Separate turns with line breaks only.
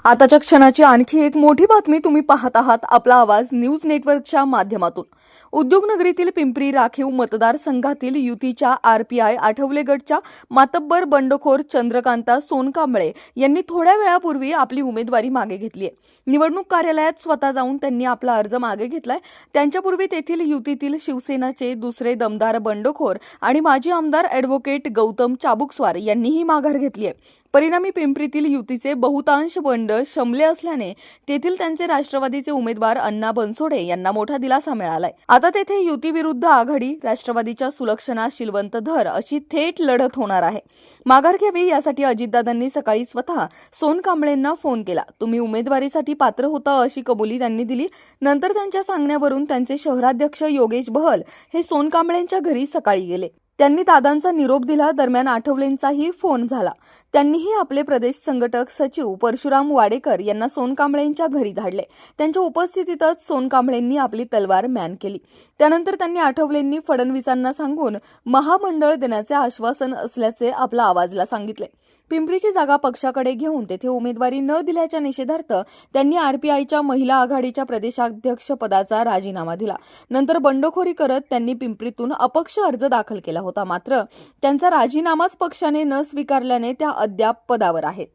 आताच्या क्षणाची आणखी एक मोठी बातमी तुम्ही पाहत आहात आपला आवाज न्यूज नेटवर्कच्या माध्यमातून। उद्योगनगरीतील पिंपरी राखीव मतदारसंघातील युतीच्या आरपीआय आठवले गटच्या मातब्बर बंडखोर चंद्रकांता सोनकांबळे यांनी थोड्या वेळापूर्वी आपली उमेदवारी मागे घेतली आहे। निवडणूक कार्यालयात स्वतः जाऊन त्यांनी आपला अर्ज मागे घेतलाय। त्यांच्यापूर्वी तेथील युतीतील शिवसेनाचे दुसरे दमदार बंडखोर आणि माजी आमदार ॲडव्होकेट गौतम चाबुकस्वार यांनीही माघार घेतली आहे। परिणामी पिंपरीतील युतीचे बहुतांश बंड शमले असल्याने तेथील त्यांचे राष्ट्रवादीचे उमेदवार अण्णा बनसोडे यांना मोठा दिलासा मिळालाय। आता तेथे युती विरुद्ध आघाडी, राष्ट्रवादीच्या सुलक्षणा शिलवंत धर अशी थेट लढत होणार आहे। माघार घ्यावी यासाठी अजितदादांनी सकाळी स्वतः सोनकांबळेंना फोन केला। तुम्ही उमेदवारीसाठी पात्र होता अशी कबुली त्यांनी दिली। नंतर त्यांच्या सांगण्यावरून त्यांचे शहराध्यक्ष योगेश बहल हे सोनकांबळेंच्या घरी सकाळी गेले। त्यांनी दादांचा निरोप दिला। दरम्यान आठवलेंचाही फोन झाला। त्यांनीही आपले प्रदेश संघटक सचिव परशुराम वाडेकर यांना सोनकांबळेंच्या घरी धाडले। त्यांच्या उपस्थितीतच सोनकांबळेंनी आपली तलवार म्यान केली। त्यानंतर त्यांनी आठवलेंनी फडणवीसांना सांगून महामंडळ देण्याचे आश्वासन असल्याचे आपला आवाजला सांगितले। पिंपरीची जागा पक्षाकडे घेऊन तेथे उमेदवारी न दिल्याच्या निषेधार्थ त्यांनी आरपीआयच्या महिला आघाडीच्या प्रदेशाध्यक्ष पदाचा राजीनामा दिला। नंतर बंडखोरी करत त्यांनी पिंपरीतून अपक्ष अर्ज दाखल केला होता। मात्र त्यांचा राजीनामाच पक्षाने न स्वीकारल्याने त्या अद्याप पदावर आहेत।